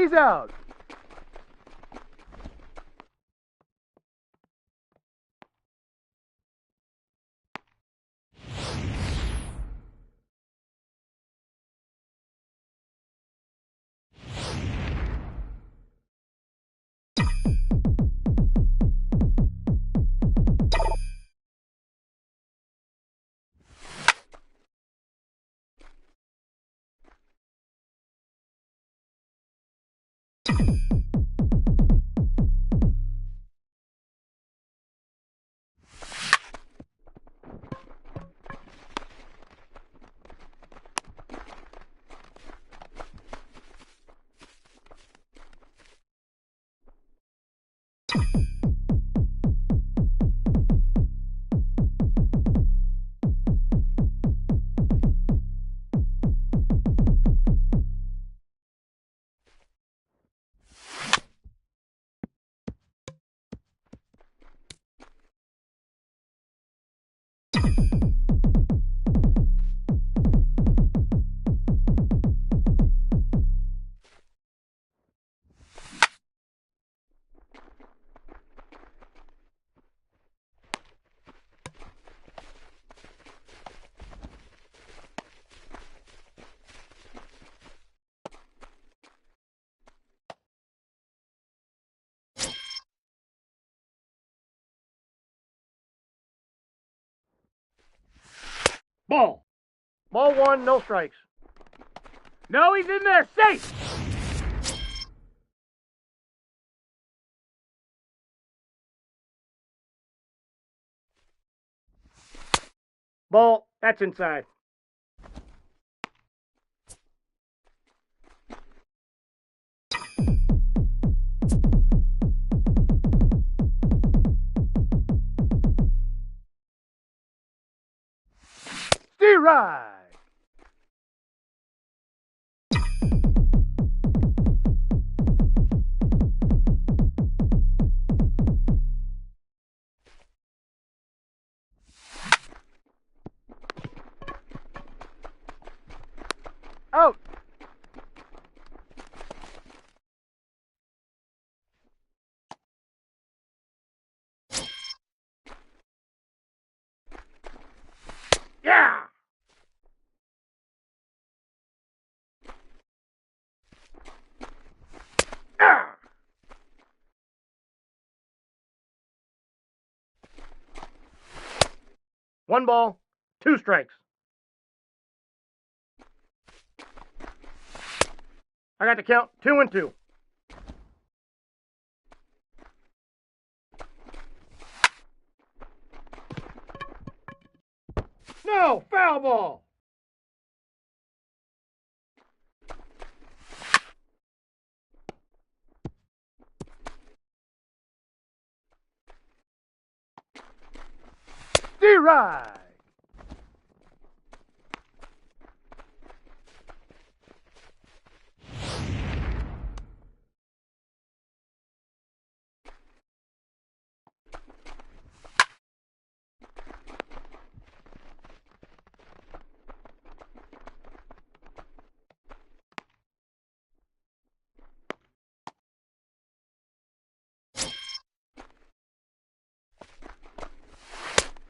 He's out. Ball. Ball one, no strikes. No, he's in there, safe! Ball, that's inside. Right. Out. Yeah. One ball, two strikes. I got to count 2-2. No, foul ball. D-Ride.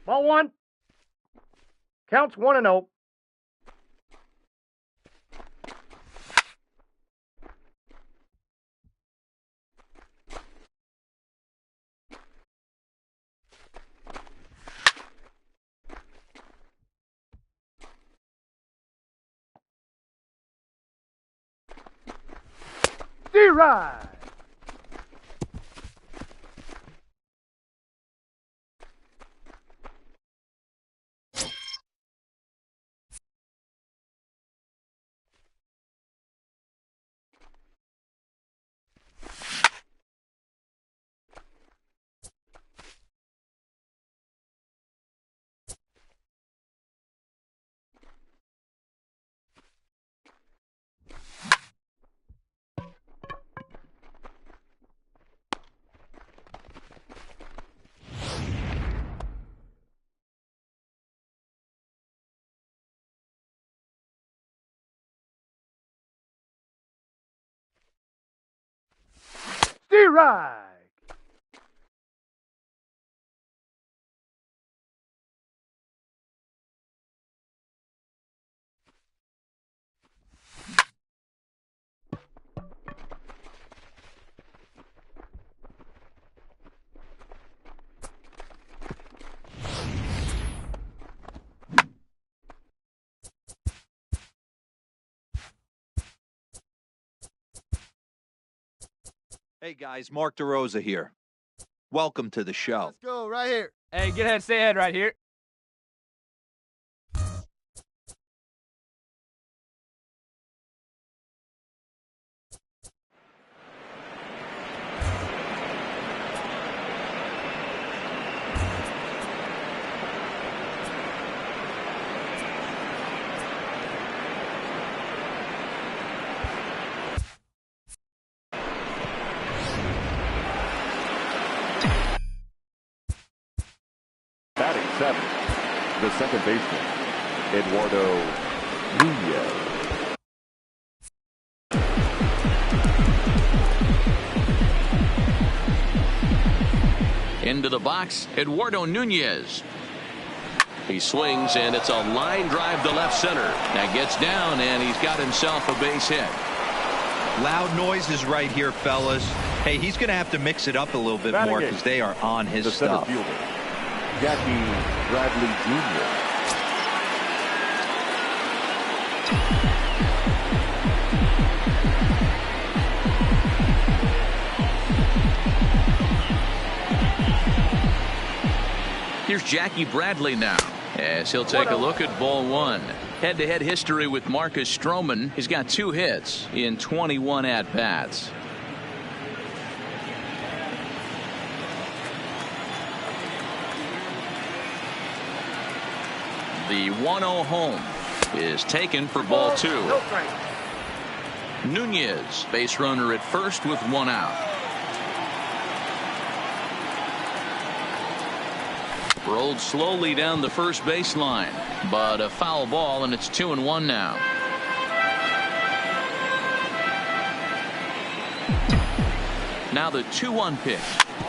Ball one. Counts 1-0. D-Ride. strike. Hey guys, Mark DeRosa here. Welcome to the show. Let's go right here. Hey, get ahead, stay ahead right here. Batting seventh, the second baseman, Eduardo Nunez. Into the box, Eduardo Nunez. He swings, and it's a line drive to left center. That gets down, and he's got himself a base hit. Loud noises right here, fellas. Hey, he's going to have to mix it up a little bit more because they are on his The center stuff. fielder, Jackie Bradley Jr. Here's Jackie Bradley now, as he'll take a look at ball one. Head-to-head history with Marcus Stroman. He's got 2 hits in 21 at-bats. The 1-0 home is taken for ball 2. No strike. Nunez, base runner at first with 1 out. Rolled slowly down the first baseline, but a foul ball, and it's 2-1 now. Now the 2-1 pitch.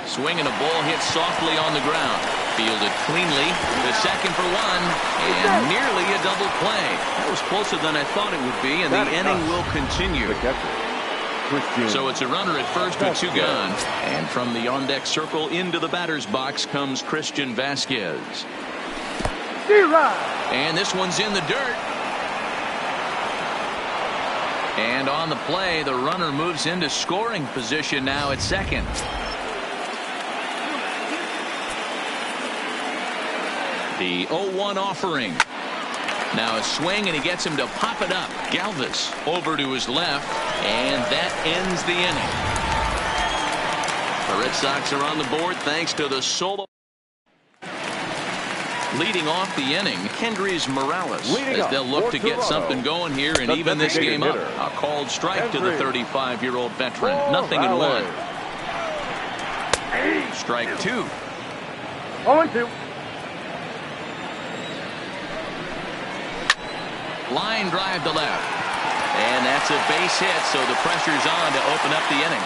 Swinging a ball hit softly on the ground. Fielded cleanly. The second for 1, and nearly a double play. That was closer than I thought it would be, and the inning will continue. So it's a runner at first with 2 gone. And from the on-deck circle into the batter's box comes Christian Vasquez. And this one's in the dirt. And on the play, the runner moves into scoring position now at second. The 0-1 offering. Now a swing, and he gets him to pop it up. Galvis over to his left, and that ends the inning. The Red Sox are on the board thanks to the solo. Leading off the inning, Kendrys Morales, as they'll look to get something going here and even this game up. A called strike to the 35-year-old veteran. Nothing in 1. Strike 2. 0-2. Line drive to left. And that's a base hit, so the pressure's on to open up the inning.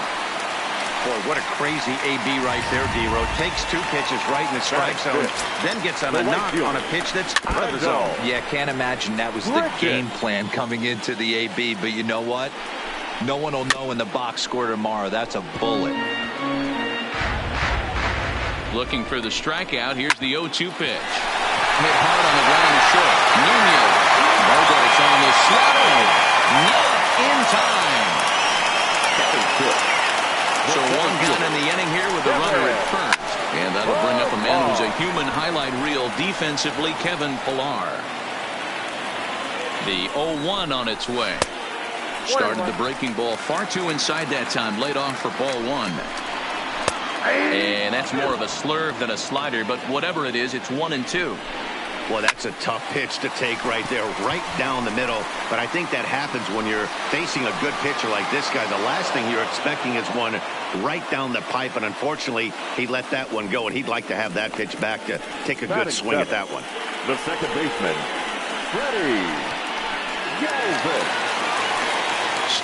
Boy, what a crazy AB right there, D-Row. Takes 2 pitches right in the strike zone, then gets on a knock on a pitch that's out of the zone. Yeah, can't imagine that was the game plan coming into the AB, but you know what? No one will know in the box score tomorrow. That's a bullet. Looking for the strikeout. Here's the 0-2 pitch. Hit hard on the ground short. Nunez. Bogarts on the slide. Not in time. So 1 gun in the inning here with the runner at first. And that'll bring up a man who's a human highlight reel defensively, Kevin Pillar. The 0-1 on its way. Started the breaking ball far too inside that time. Laid off for ball 1. And that's more of a slurve than a slider, but whatever it is, it's 1-2. Well, that's a tough pitch to take right there, right down the middle. But I think that happens when you're facing a good pitcher like this guy. The last thing you're expecting is one right down the pipe, and unfortunately, he let that one go, and he'd like to have that pitch back to take a good swing at that one. The second baseman, Freddie Galvis.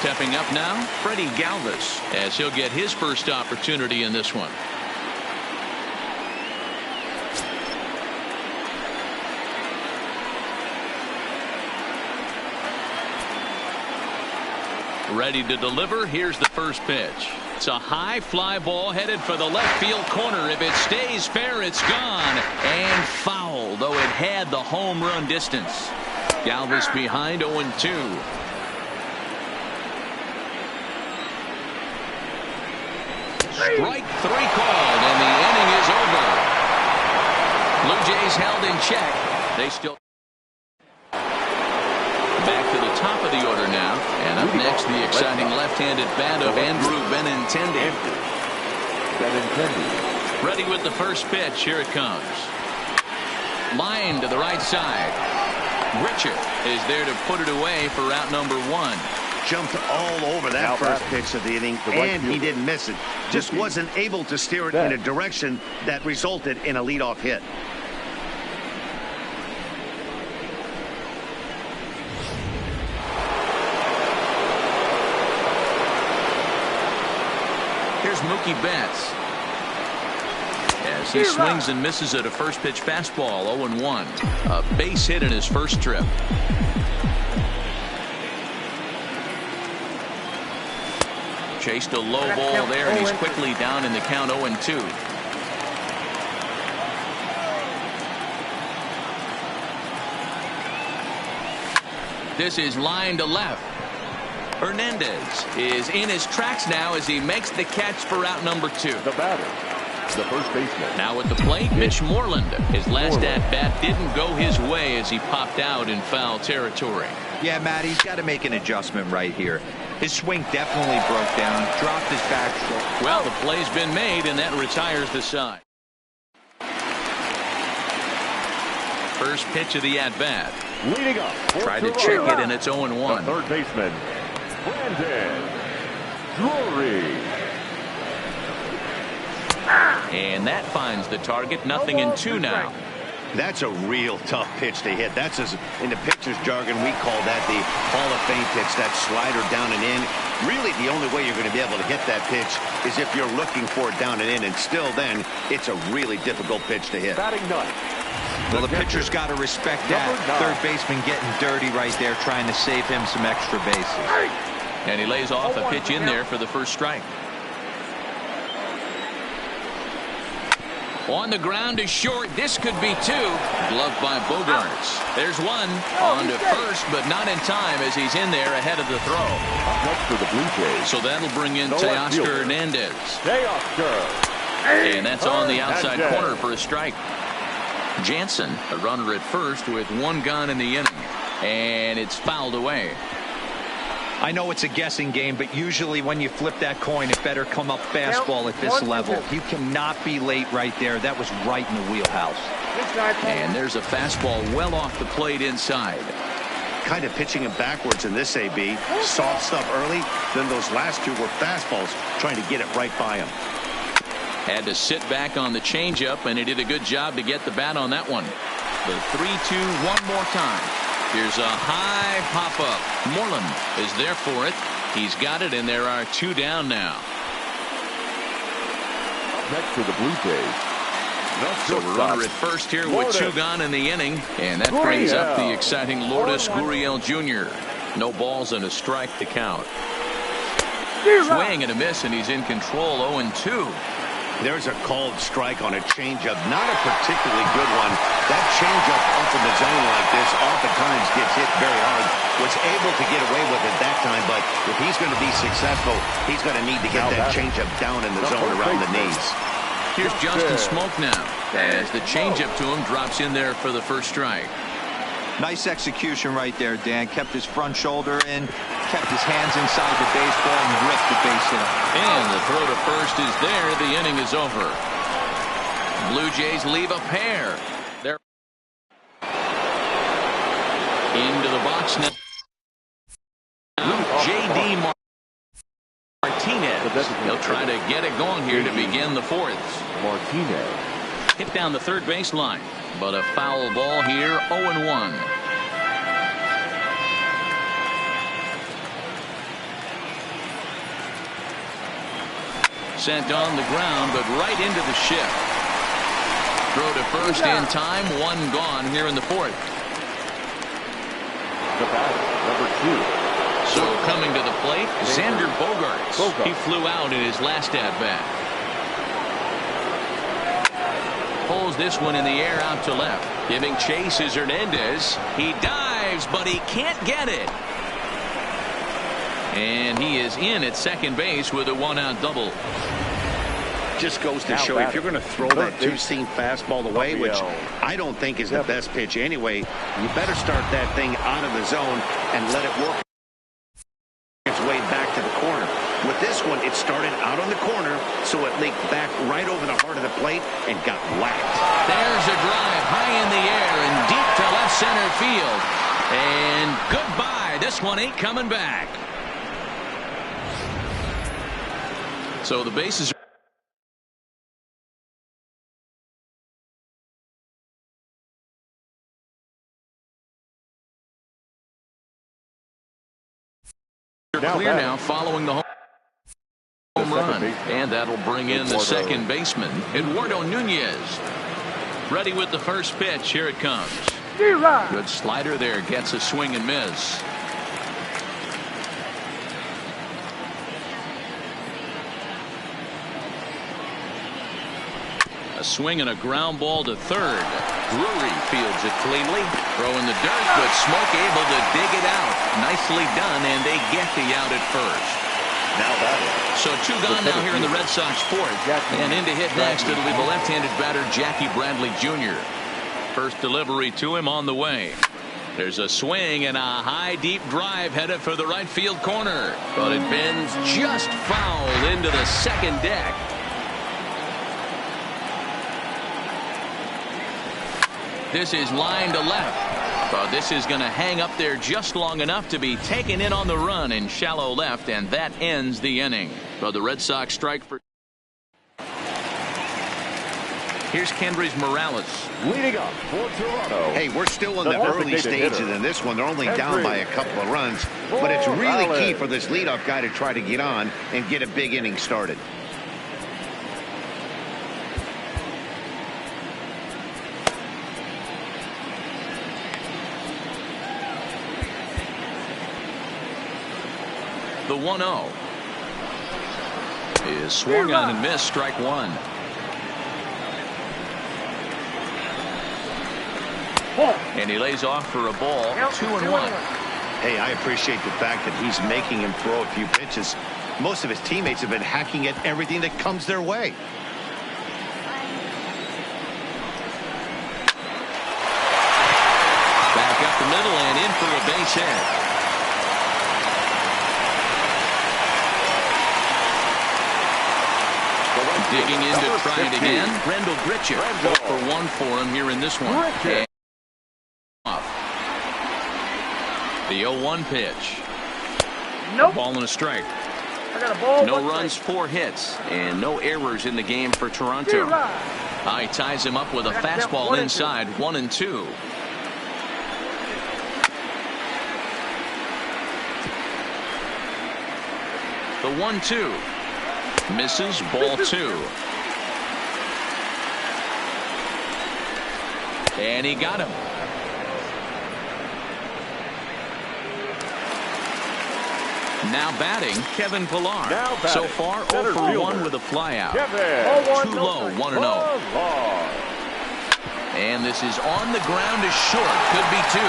Stepping up now, Freddie Galvis, as he'll get his first opportunity in this one. Ready to deliver. Here's the first pitch. It's a high fly ball headed for the left field corner. If it stays fair, it's gone. And foul, though it had the home run distance. Galvis behind 0-2. Strike 3 called, and the inning is over. Blue Jays held in check. They still back to the top of the order now. And up next, the exciting left-handed bat of Andrew Benintendi. Ready with the first pitch. Here it comes. Line to the right side. Richard is there to put it away for out number 1. Jumped all over that first pitch of the inning, and he didn't miss it. Just wasn't able to steer it in a direction that resulted in a leadoff hit. Here's Mookie Betts. As he swings and misses at a first pitch fastball, 0-1. A base hit in his first trip. Chased a low ball there, and he's quickly down in the count, 0-2. This is line to left. Hernandez is in his tracks now as he makes the catch for out number 2. The batter, the first baseman. Now at the plate, Mitch Moreland. His last at-bat didn't go his way as he popped out in foul territory. Yeah, Matt, he's got to make an adjustment right here. His swing definitely broke down, dropped his back foot. Well, the play's been made, and that retires the side. First pitch of the at-bat. Leading up. Tried to check it, and it's 0-1. The third baseman, Brandon Drury. And that finds the target. 0-2 now. That's a real tough pitch to hit. That's, as in the pitcher's jargon, we call that the Hall of Fame pitch, that slider down and in. Really, the only way you're going to be able to hit that pitch is if you're looking for it down and in, and still then, it's a really difficult pitch to hit. Batting ninth. Well, the pitcher's got to respect that. Third baseman getting dirty right there, trying to save him some extra bases. And he lays off a pitch in there for the first strike. On the ground is short. This could be 2. Gloved by Bogarts. There's 1 on to first, but not in time as he's in there ahead of the throw. Up next for the Blue Jays. So that'll bring in Teoscar Hernandez. Teoscar. And that's on the outside corner for a strike. Jansen, a runner at first with 1 gone in the inning. And it's fouled away. I know it's a guessing game, but usually when you flip that coin, it better come up fastball at this level. You cannot be late right there. That was right in the wheelhouse. And there's a fastball well off the plate inside. Kind of pitching him backwards in this AB. Soft stuff early, then those last 2 were fastballs, trying to get it right by him. Had to sit back on the changeup, and he did a good job to get the bat on that one. The 3-2 one more time. Here's a high pop-up. Moreland is there for it. He's got it, and there are 2 down now. Next to the Blue Jays. So a runner at first here with 2 gone in the inning. And that brings up the exciting Lourdes Gurriel Jr. No balls and a strike to count. Swing and a miss, and he's in control. 0-2. There's a called strike on a changeup. Not a particularly good one. That changeup up in the zone like this oftentimes gets hit very hard. Was able to get away with it that time, but if he's going to be successful, he's going to need to get that changeup down in the zone around the knees. Here's Justin Smoke now, as the changeup to him drops in there for the first strike. Nice execution right there, Dan. Kept his front shoulder in, kept his hands inside the baseball, and ripped the base hit. And the throw to first is there. The inning is over. Blue Jays leave a pair. They're into the box now. J.D. Martinez. He'll try to get it going here to begin the 4th. Martinez. Hit down the third baseline, but a foul ball here. 0-1. Sent on the ground, but right into the shift. Throw to first in time. One gone here in the fourth. The batter, number 2. So coming to the plate, Xander Bogaerts. He flew out in his last at-bat. Pulls this one in the air out to left. Giving chase is Hernandez. He dives, but he can't get it. And he is in at second base with a one-out double. Just goes to show if you're going to throw that two-seam fastball away, which I don't think is the best pitch anyway, you better start that thing out of the zone and let it work its way back to the corner. With this one, it started out on the corner, so it leaked back right over the heart of the plate and got whacked. There's a drive high in the air and deep to left center field. And goodbye. This one ain't coming back. So the bases are clear now following the home run. And that'll bring in the second baseman, Eduardo Nunez. Ready with the first pitch. Here it comes. Good slider there. Gets a swing and miss. A swing and a ground ball to third. Drury fields it cleanly. Throwing the dirt, but Smoke able to dig it out. Nicely done, and they get the out at first. Now batting. So two gone now here in the Red Sox fourth. And in to hit next, it'll be the left-handed batter, Jackie Bradley Jr. First delivery to him on the way. There's a swing and a high, deep drive headed for the right field corner. But it bends just foul into the second deck. This is line to left. But this is going to hang up there just long enough to be taken in on the run in shallow left, and that ends the inning. But the Red Sox strike for. Here's Kendrys Morales. Leading up for Toronto. Hey, we're still in the early stages in this one. They're only down by a couple of runs. But it's really key for this leadoff guy to try to get on and get a big inning started. The 1-0 is swung on and missed. Strike one. And he lays off for a ball. 2-1. Hey, I appreciate the fact that he's making him throw a few pitches. Most of his teammates have been hacking at everything that comes their way. Back up the middle and in for a base hit. Digging in to try it again. Rendell Grichuk. 4-1 for him here in this one. The 0-1 pitch. Nope. Ball and a strike. I got a ball. No runs, 4 hits, and no errors in the game for Toronto. He ties him up with a fastball inside. 1-2. The 1-2. Misses. Ball 2. And he got him. Now batting, Kevin Pillar. So far, 0 for 1 with a flyout. Too low, 1-0. And this is on the ground is short. Could be 2.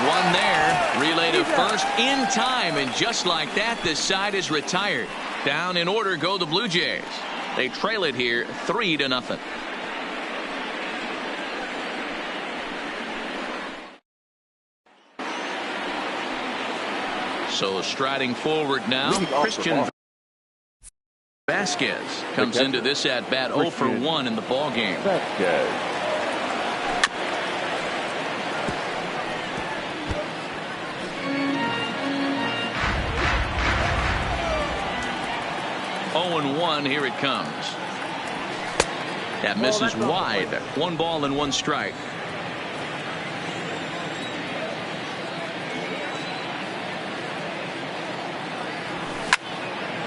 One there. Relay to first in time. And just like that, this side is retired. Down in order go the Blue Jays. They trail it here 3-0. So striding forward now, Christian Vasquez comes into this at bat 0 for 1 in the ball game. 0-1. Here it comes. That misses wide. 1 ball and 1 strike.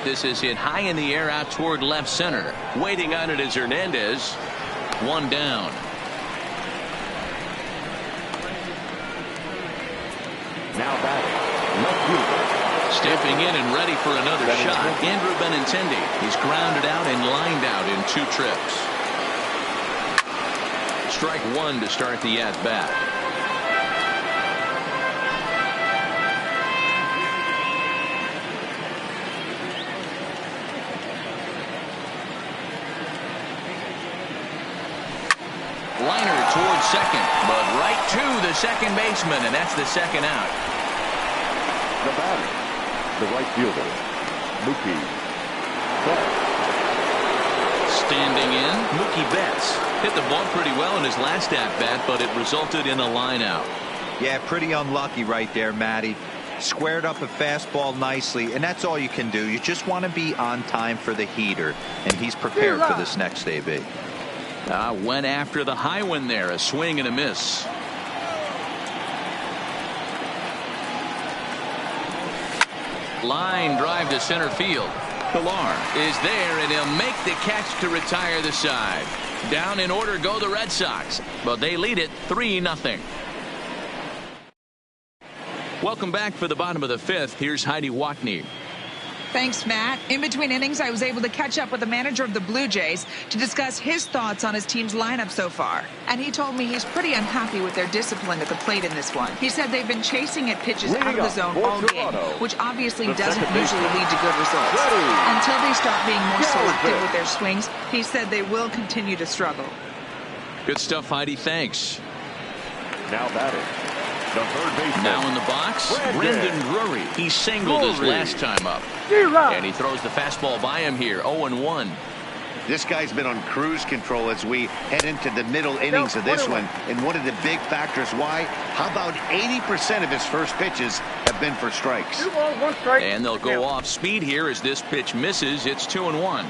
This is hit high in the air out toward left center. Waiting on it is Hernandez. One down. Now batting, left fielder. Stepping in and ready for another shot, Andrew Benintendi. He's grounded out and lined out in 2 trips. Strike 1 to start the at-bat. Liner towards second, but right to the second baseman, and that's the second out. The batter, the right fielder, Mookie Betts. Standing in, Mookie Betts hit the ball pretty well in his last at-bat, but it resulted in a line out. Yeah, pretty unlucky right there, Matty. Squared up a fastball nicely, and that's all you can do. You just want to be on time for the heater, and he's prepared for this next AB. Went after the high one there, a swing and a miss. Line drive to center field. Pilar is there, and he'll make the catch to retire the side. Down in order go the Red Sox, but they lead it 3-0. Welcome back for the bottom of the 5th. Here's Heidi Watney. Thanks, Matt. In between innings, I was able to catch up with the manager of the Blue Jays to discuss his thoughts on his team's lineup so far. And he told me he's pretty unhappy with their discipline at the plate in this one. He said they've been chasing at pitches out of the zone all game, which obviously doesn't usually lead to good results. Until they start being more selective with their swings, he said they will continue to struggle. Good stuff, Heidi. Thanks. Now batting, the third baseman. Now in the box, Brendan Drury. He singled his last time up. And he throws the fastball by him here, 0-1. This guy's been on cruise control as we head into the middle innings of this one. And one of the big factors why, how about 80% of his first pitches have been for strikes. 2 balls, 1 strike. And they'll go off speed here as this pitch misses. It's 2-1.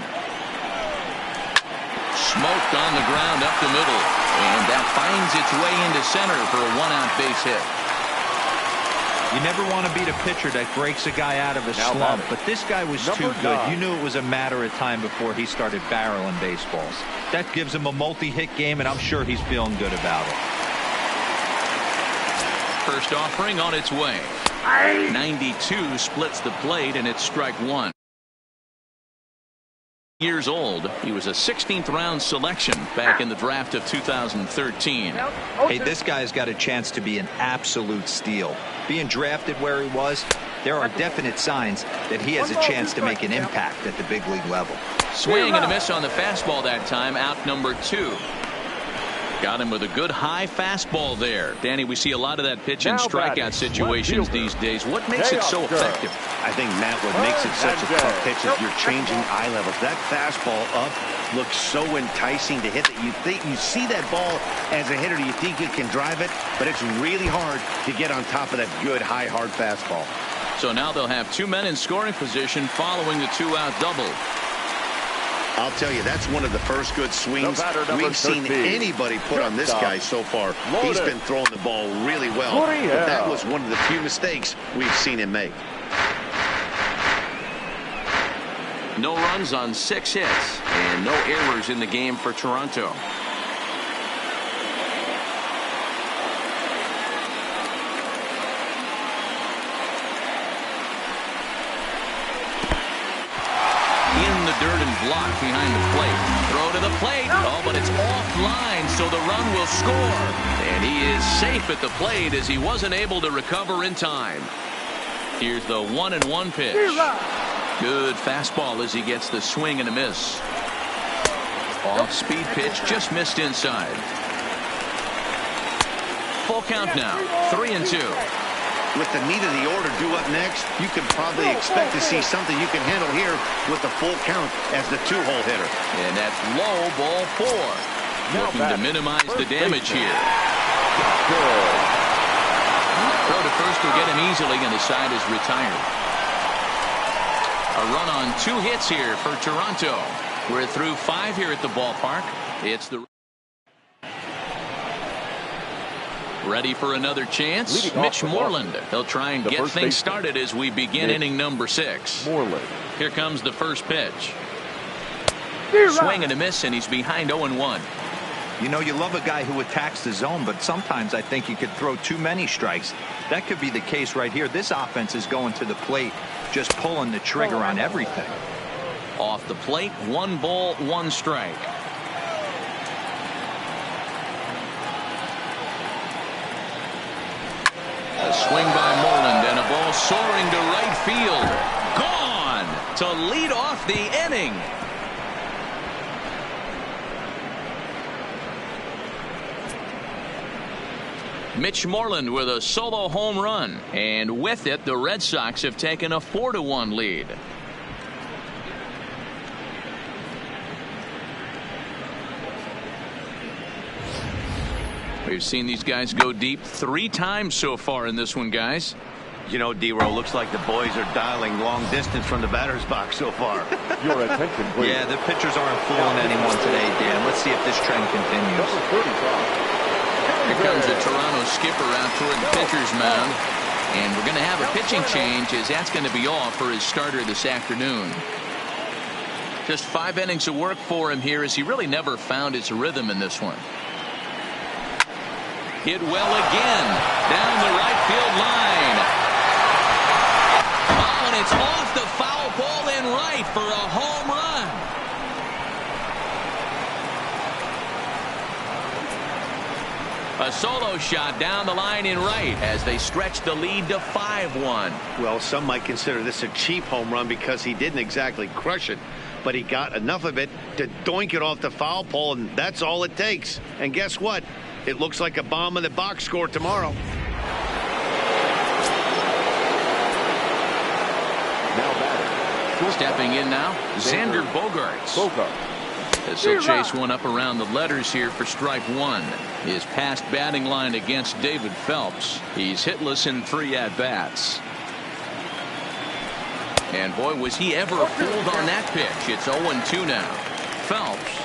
Smoked on the ground up the middle. And that finds its way into center for a 1-out base hit. You never want to beat a pitcher that breaks a guy out of a slump, but this guy was too good. You knew it was a matter of time before he started barreling baseballs. That gives him a multi-hit game, and I'm sure he's feeling good about it. First offering on its way. 92 splits the plate, and it's strike 1. Years old. He was a 16th round selection back in the draft of 2013. Hey, this guy's got a chance to be an absolute steal. Being drafted where he was, there are definite signs that he has a chance to make an impact at the big league level. Swing and a miss on the fastball that time, out number 2. Got him with a good high fastball there. Danny, we see a lot of that pitch and strikeout situations these days. What makes it so effective? I think, Matt, what makes it such a tough pitch is you're changing eye levels. That fastball up looks so enticing to hit that you think you see that ball as a hitter, you think you can drive it, but it's really hard to get on top of that good high hard fastball. So now they'll have 2 men in scoring position following the 2-out double. I'll tell you, that's one of the first good swings we've seen anybody put on this guy so far. He's been throwing the ball really well, but that was one of the few mistakes we've seen him make. No runs on 6 hits and no errors in the game for Toronto. In the dirt and blocked behind the plate. Throw to the plate. Oh, but it's offline, so the run will score. And he is safe at the plate as he wasn't able to recover in time. Here's the 1-1 pitch. Good fastball as he gets the swing and a miss. Off-speed pitch, just missed inside. Full count now, 3-2. With the meat of the order due up next, you can probably expect to see something you can handle here with the full count as the 2-hole hitter. And that's low, ball 4. Looking to minimize the damage here. Throw to first will get him easily, and the side is retired. A run on 2 hits here for Toronto. We're through 5 here at the ballpark. It's the Ready for another chance? Leading off Mitch for Moreland. Boston, He'll try and the get first things baseman, started as we begin Mitch inning number 6. Moreland. Here comes the first pitch. Swing and a miss, and he's behind 0-1. You know, you love a guy who attacks the zone, but sometimes I think you could throw too many strikes. That could be the case right here. This offense is going to the plate, just pulling the trigger on everything. Off the plate, 1 ball, 1 strike. A swing by Moreland and a ball soaring to right field. Gone to lead off the inning. Mitch Moreland with a solo home run, and with it the Red Sox have taken a 4-1 lead. We've seen these guys go deep 3 times so far in this one, guys. You know, D-Row, looks like the boys are dialing long distance from the batter's box so far. Your attention, please. Yeah, the pitchers aren't fooling anyone today, Dan. Let's see if this trend continues. Number 35. Here comes the Toronto skipper out toward the pitcher's mound. And we're going to have a pitching change, as that's going to be all for his starter this afternoon. Just 5 innings of work for him here, as he really never found his rhythm in this one. Hit well again down the right field line. Oh, and it's off the foul pole in right for a home run. A solo shot down the line in right as they stretch the lead to 5-1. Well, some might consider this a cheap home run because he didn't exactly crush it, but he got enough of it to doink it off the foul pole, and that's all it takes. And guess what? It looks like a bomb in the box score tomorrow. Now batting. Stepping in now, Xander Bogaerts. This will chase one up around the letters here for strike 1. His past batting line against David Phelps. He's hitless in 3 at-bats. And boy, was he ever fooled on that pitch. It's 0-2 now. Phelps,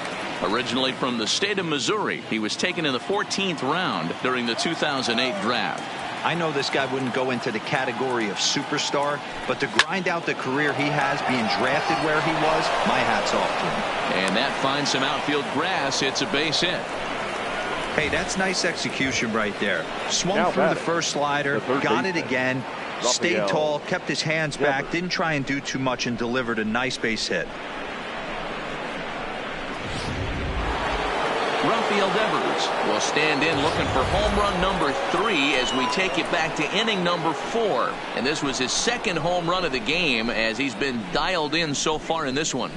originally from the state of Missouri, he was taken in the 14th round during the 2008 draft. I know this guy wouldn't go into the category of superstar, but to grind out the career he has being drafted where he was, my hat's off to him. And that finds some outfield grass. It's a base hit. Hey, that's nice execution right there. Swung through the first slider, got it again, stayed tall, kept his hands back, didn't try and do too much, and delivered a nice base hit. Rafael Devers will stand in looking for home run number 3 as we take it back to inning number 4. And this was his 2nd home run of the game, as he's been dialed in so far in this one.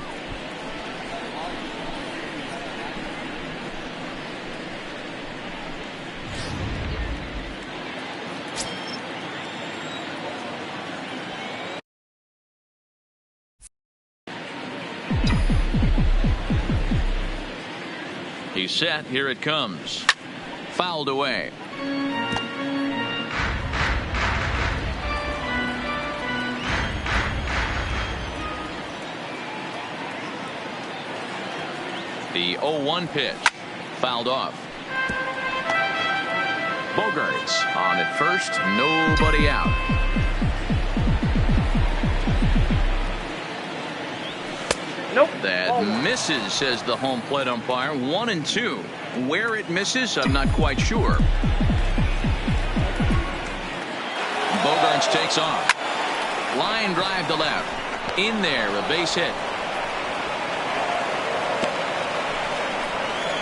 He's set. Here it comes. Fouled away. The 0-1 pitch. Fouled off. Bogaerts on at first. Nobody out. Nope. That misses, says the home plate umpire. 1-2. Where it misses, I'm not quite sure. Bogaerts takes off. Line drive to left. In there, a base hit.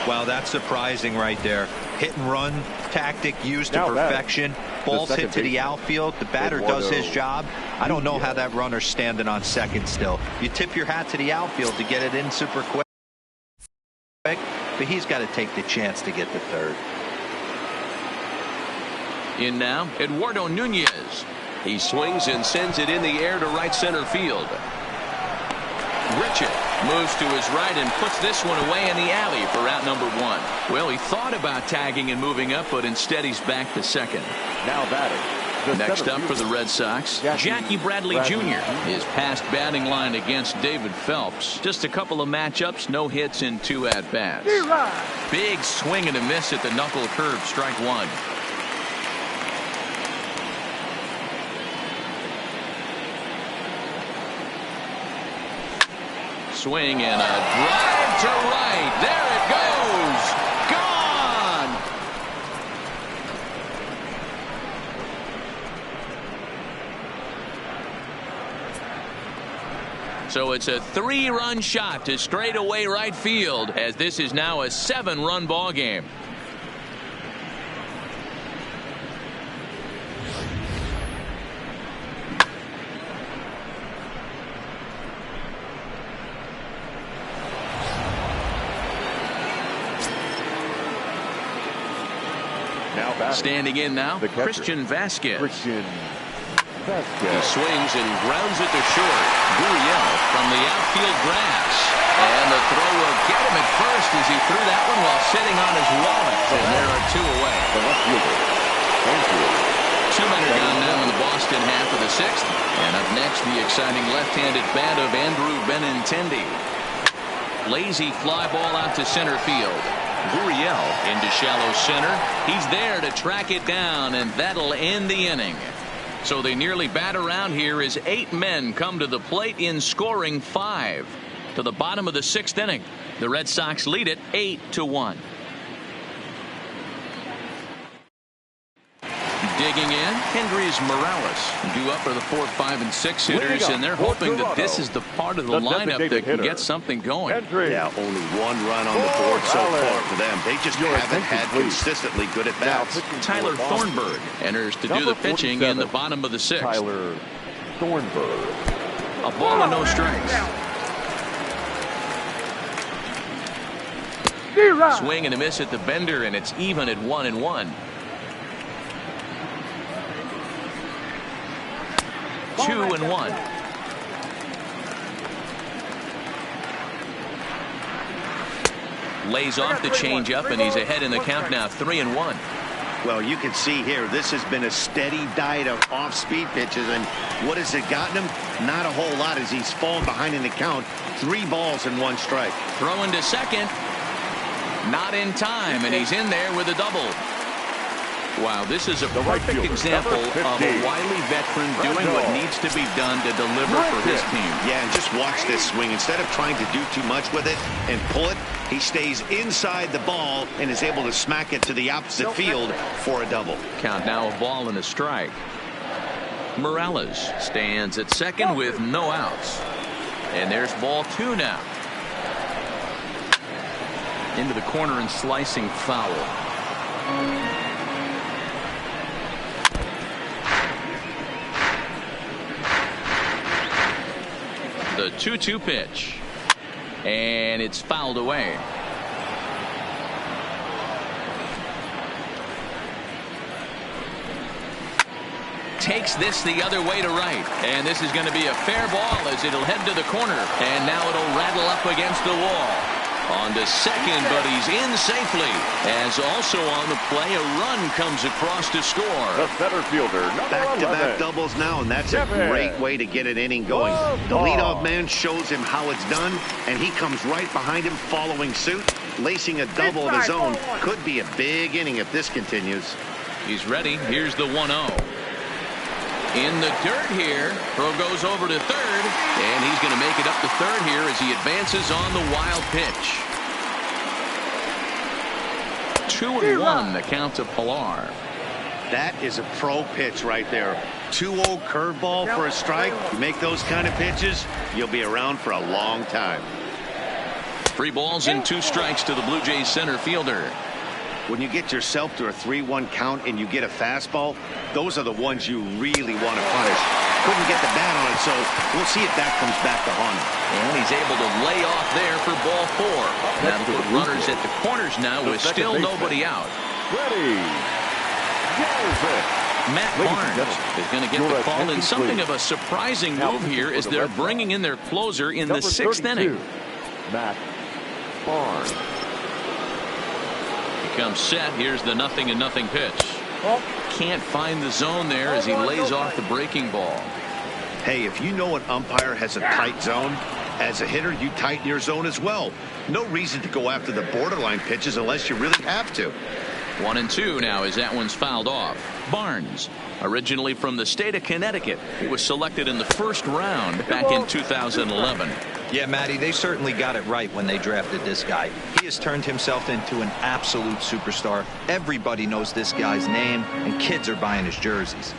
Well, that's surprising right there. Hit and run tactic used to perfection. Balls hit to the outfield. The batter does his job. I don't know how that runner's standing on second still. You tip your hat to the outfield to get it in super quick, but he's got to take the chance to get to third. In now, Eduardo Nunez. He swings and sends it in the air to right center field. Richard moves to his right and puts this one away in the alley for out number 1. Well, he thought about tagging and moving up, but instead he's back to second. Now batting. Next up for the Red Sox, Jackie Bradley Jr. His past batting line against David Phelps. Just a couple of matchups, no hits in 2 at-bats. Big swing and a miss at the knuckle curve, strike 1. Swing and a drive to right. There it goes. Gone. So it's a 3-run shot to straightaway right field, as this is now a 7-run ball game. Standing in now, Christian Vasquez. He swings and grounds it to short. Gurriel from the outfield grass. And the throw will get him at first as he threw that one while sitting on his wallet. And there are 2 away. Two men are gone now in the Boston half of the 6th. And up next, the exciting left-handed bat of Andrew Benintendi. Lazy fly ball out to center field. Gurriel into shallow center. He's there to track it down, and that'll end the inning. So they nearly bat around here as 8 men come to the plate in scoring 5. To the bottom of the 6th inning. The Red Sox lead it 8-1. Digging in, Hendrys Morales. Due up for the 4, 5, and 6 hitters, and they're hoping that this is the part of the lineup that can get something going. Yeah, only 1 run on the board so far for them. They just haven't had consistently good at bats. Tyler Thornburg enters to do the pitching in the bottom of the 6th. Tyler Thornburg. A ball and no strikes. Swing and a miss at the bender, and it's even at 1-1. 2-1. Lays off the changeup, and he's ahead in the count now, 3-1. Well, you can see here, this has been a steady diet of off-speed pitches, and what has it gotten him? Not a whole lot as he's fallen behind in the count. 3 balls and 1 strike. Throwing to second. Not in time, and he's in there with a double. Wow, this is a perfect example of a wily veteran doing what needs to be done to deliver for his team. Yeah, and just watch this swing. Instead of trying to do too much with it and pull it, he stays inside the ball and is able to smack it to the opposite field for a double. Count now, a ball and a strike. Morales stands at second with no outs. And there's ball 2 now. Into the corner and slicing foul. The 2-2 pitch, and it's fouled away. Takes this the other way to right, and this is going to be a fair ball as it'll head to the corner, and now it'll rattle up against the wall. On to second, but he's in safely. As also on the play, a run comes across to score. The center fielder, back-to-back doubles now, and that's a great way to get an inning going. The leadoff man shows him how it's done, and he comes right behind him following suit. Lacing a double of his own could be a big inning if this continues. He's ready. Here's the 1-0. In the dirt here. Throw goes over to third, and he's going to make it up to third here as he advances on the wild pitch. 2-1 the count to Pilar. That is a pro pitch right there. 2-0 curveball for a strike. You make those kind of pitches, you'll be around for a long time. 3 balls and 2 strikes to the Blue Jays center fielder. When you get yourself to a 3-1 count and you get a fastball, those are the ones you really want to punish. Couldn't get the bat on it, so we'll see if that comes back to haunt him. And he's able to lay off there for ball 4. That'll put runners at the corners now with still nobody out. Ready. Matt Barnes is going to get the call, and something of a surprising move here is they're bringing in their closer in the 6th inning. Matt Barnes. Comes set. Here's the 0-0 pitch. Can't find the zone there as he lays off the breaking ball. Hey, if you know an umpire has a tight zone, as a hitter, you tighten your zone as well. No reason to go after the borderline pitches unless you really have to. 1-2 now as that one's fouled off. Barnes, originally from the state of Connecticut, he was selected in the first round back in 2011. Yeah, Matty, they certainly got it right when they drafted this guy. He has turned himself into an absolute superstar. Everybody knows this guy's name, and kids are buying his jerseys.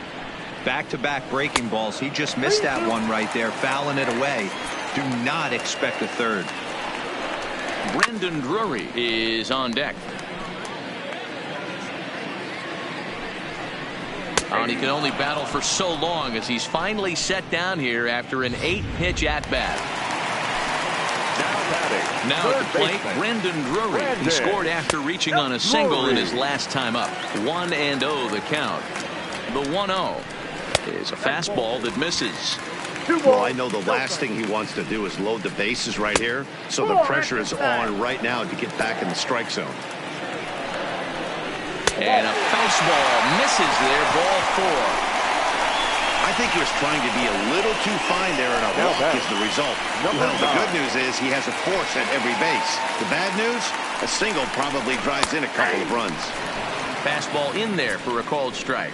Back-to-back breaking balls. He just missed that one right there, fouling it away. Do not expect a third. Brendan Drury is on deck. And he can only battle for so long as he's finally set down here after an 8-pitch at-bat. Now at the plate, Brendan Drury. He scored after reaching on a single in his last time up. 1-0 the count. The 1-0 is a fastball that misses. Well, I know the last thing he wants to do is load the bases right here, so the pressure is on right now to get back in the strike zone. And a fastball misses there, ball 4. I think he was trying to be a little too fine there, and a walk is the result. Well, the good news is he has a force at every base. The bad news, a single probably drives in a couple of runs. Fastball in there for a called strike.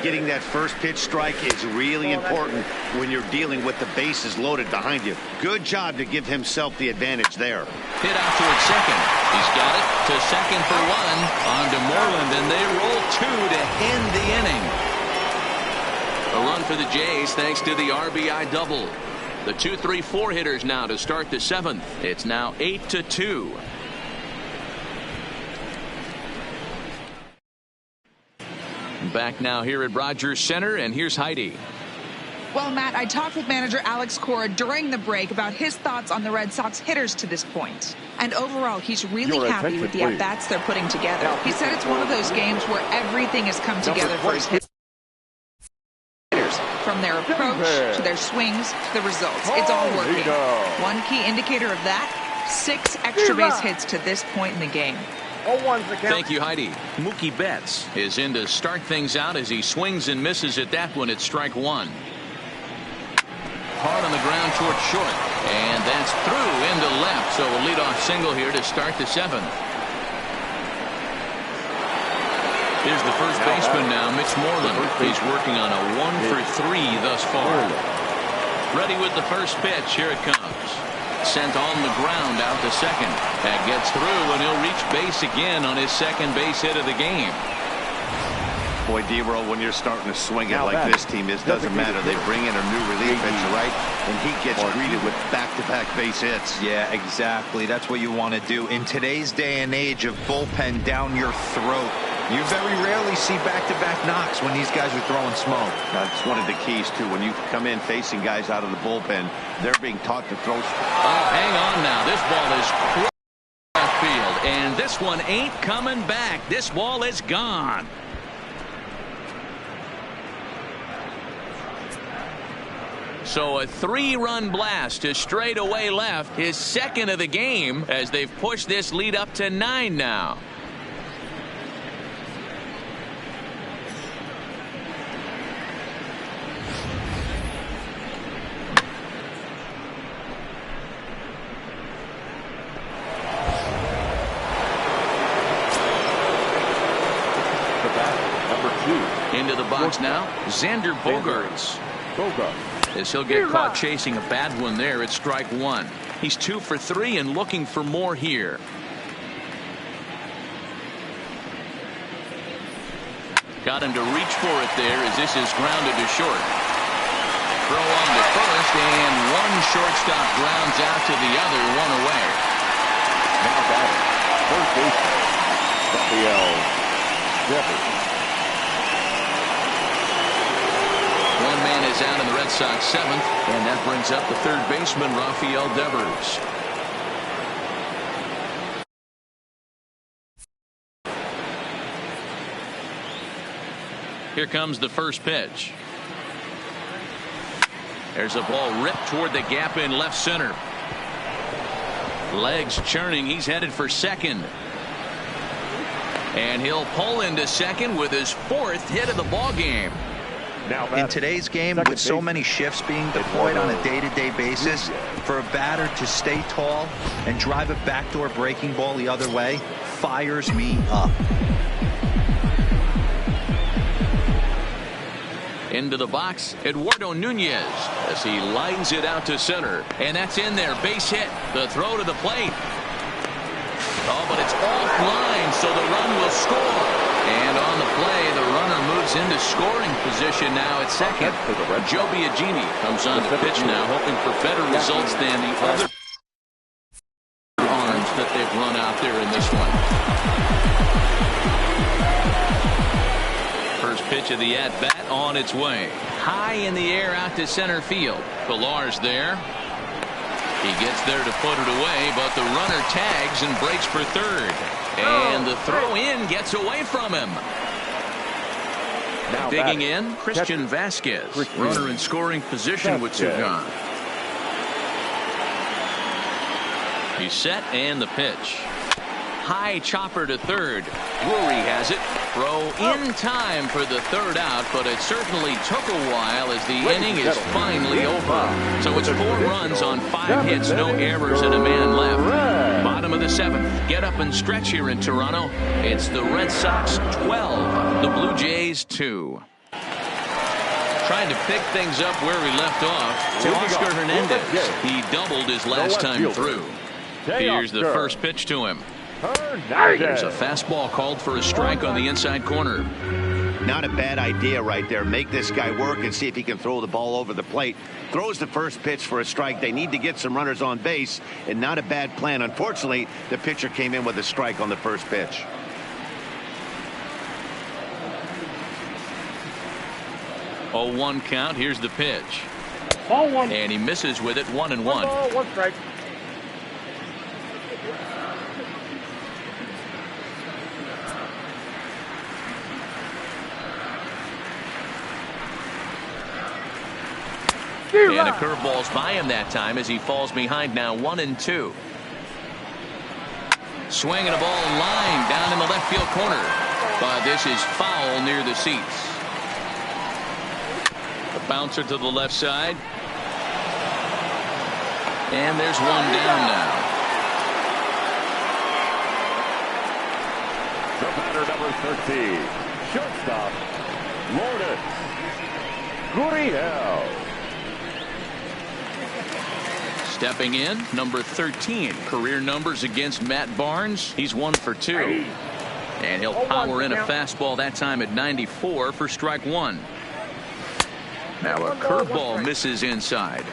Getting that first pitch strike is really important when you're dealing with the bases loaded behind you. Good job to give himself the advantage there. Hit out towards second. He's got it to second for 1. On to Moreland, and they roll 2 to end the inning. A run for the Jays thanks to the RBI double. The 2-3-4 hitters now to start the 7th. It's now 8-2. Back now here at Rogers Center, and here's Heidi. Well, Matt, I talked with manager Alex Cora during the break about his thoughts on the Red Sox hitters to this point. And overall, he's really happy with the at-bats they're putting together. He said it's one of those games where everything has come together for his hitters. From their approach to their swings to the results. It's all working. One key indicator of that, 6 extra base hits to this point in the game. Thank you, Heidi. Mookie Betts is in to start things out as he swings and misses at that one at strike 1. Hard on the ground towards short. And that's through into left. So a leadoff single here to start the 7th. Here's the first baseman now, Mitch Moreland. He's working on a 1-for-3 thus far. Ready with the first pitch. Here it comes. Sent on the ground out to second. That gets through, and he'll reach base again on his second base hit of the game. Boy, D-Roll, when you're starting to swing it like this team is, doesn't matter. They bring in a new relief pitcher, right? And he gets greeted with back-to-back base hits. Yeah, exactly. That's what you want to do. In today's day and age of bullpen down your throat, you very rarely see back-to-back knocks when these guys are throwing smoke. That's one of the keys, too. When you come in facing guys out of the bullpen, they're being taught to throw. Oh, hang on now. This ball is left field, and this one ain't coming back. This ball is gone. So a 3-run blast to straightaway left, his second of the game, as they've pushed this lead up to 9 now. Into the box now, Xander Bogaerts. As he'll get caught chasing a bad one there at strike 1. He's 2 for 3 and looking for more here. Got him to reach for it there as this is grounded to short. Throw on to first, and one shortstop grounds out to the other, 1 away. Now batting, first baseman, Rafael Devers. One man is out in the Red Sox 7th, and that brings up the third baseman, Rafael Devers. Here comes the first pitch. There's a ball ripped toward the gap in left center. Legs churning. He's headed for second. And he'll pull into second with his 4th hit of the ball game. In today's game, with so many shifts being deployed on a day-to-day basis, for a batter to stay tall and drive a backdoor breaking ball the other way, fires me up. Into the box, Eduardo Nunez as he lines it out to center. And that's in there. Base hit. The throw to the plate. Oh, but it's offline, so the run will score. And on the play, the runner moves into scoring position now at second. Joe Biagini comes on the pitch now, hoping for better results than the other arms that they've run out there in this one. First pitch of the at-bat on its way. High in the air out to center field. Pilar's there. He gets there to put it away, but the runner tags and breaks for third. And the throw in gets away from him. Now digging in, Christian Vasquez. Runner in scoring position with two gone. He's set and the pitch. High chopper to third. Drury has it. Throw in time for the third out, but it certainly took a while as the inning is finally over. So it's 4 runs on 5 hits, no errors, and a man left. Bottom of the 7th. Get up and stretch here in Toronto. It's the Red Sox 12, the Blue Jays 2. Trying to pick things up where we left off. To Oscar Hernandez. He doubled his last time through. Here's the first pitch to him. There's a fastball called for a strike on the inside corner. Not a bad idea right there. Make this guy work and see if he can throw the ball over the plate. Throws the first pitch for a strike. They need to get some runners on base, and not a bad plan. Unfortunately, the pitcher came in with a strike on the first pitch. Oh, 1 count. Here's the pitch. Ball 1. And he misses with it. 1-1. 1 ball, 1 strike. And a curveball's by him that time as he falls behind now 1-2. Swinging a ball in line down in the left field corner. But this is foul near the seats. The bouncer to the left side. And there's 1 down now. The batter, number 13, shortstop, Lourdes Gurriel. Stepping in, number 13. Career numbers against Matt Barnes. He's 1 for 2. And he'll power in a fastball that time at 94 for strike 1. Now a curveball misses inside.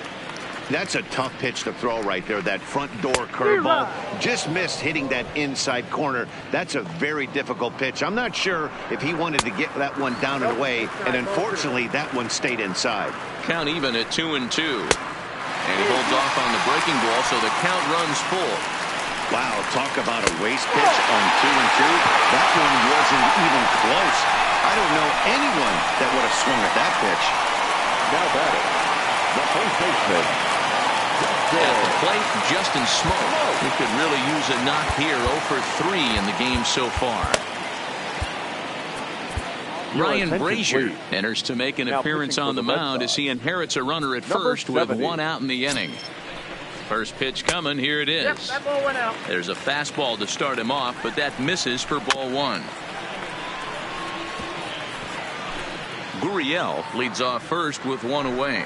That's a tough pitch to throw right there. That front door curveball just missed hitting that inside corner. That's a very difficult pitch. I'm not sure if he wanted to get that one down and away, and unfortunately that one stayed inside. Count even at 2-2. And he holds off on the breaking ball, so the count runs full. Wow, talk about a waste pitch on 2-2. That one wasn't even close. I don't know anyone that would have swung at that pitch. Now batting, the first baseman. At the plate, Justin Smoke. He could really use a knock here. 0 for 3 in the game so far. Ryan Brazier enters to make an appearance on the mound as he inherits a runner at first with 1 out in the inning. First pitch coming. Here it is. Yep, that ball went out. There's a fastball to start him off, but that misses for ball 1. Gurriel leads off first with 1 away.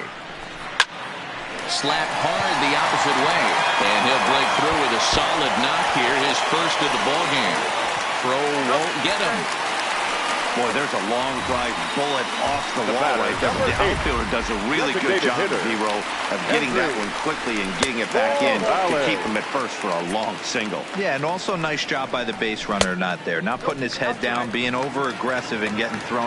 Slapped hard the opposite way, and he'll break through with a solid knock here, his first of the ballgame. Throw won't get him. Boy, there's a long drive bullet off the wall right there. The outfielder does a really good job, Hero, of getting that one quickly and getting it back in to keep him at first for a long single. Yeah, and also nice job by the base runner not there. Not putting his head down, being over aggressive and getting thrown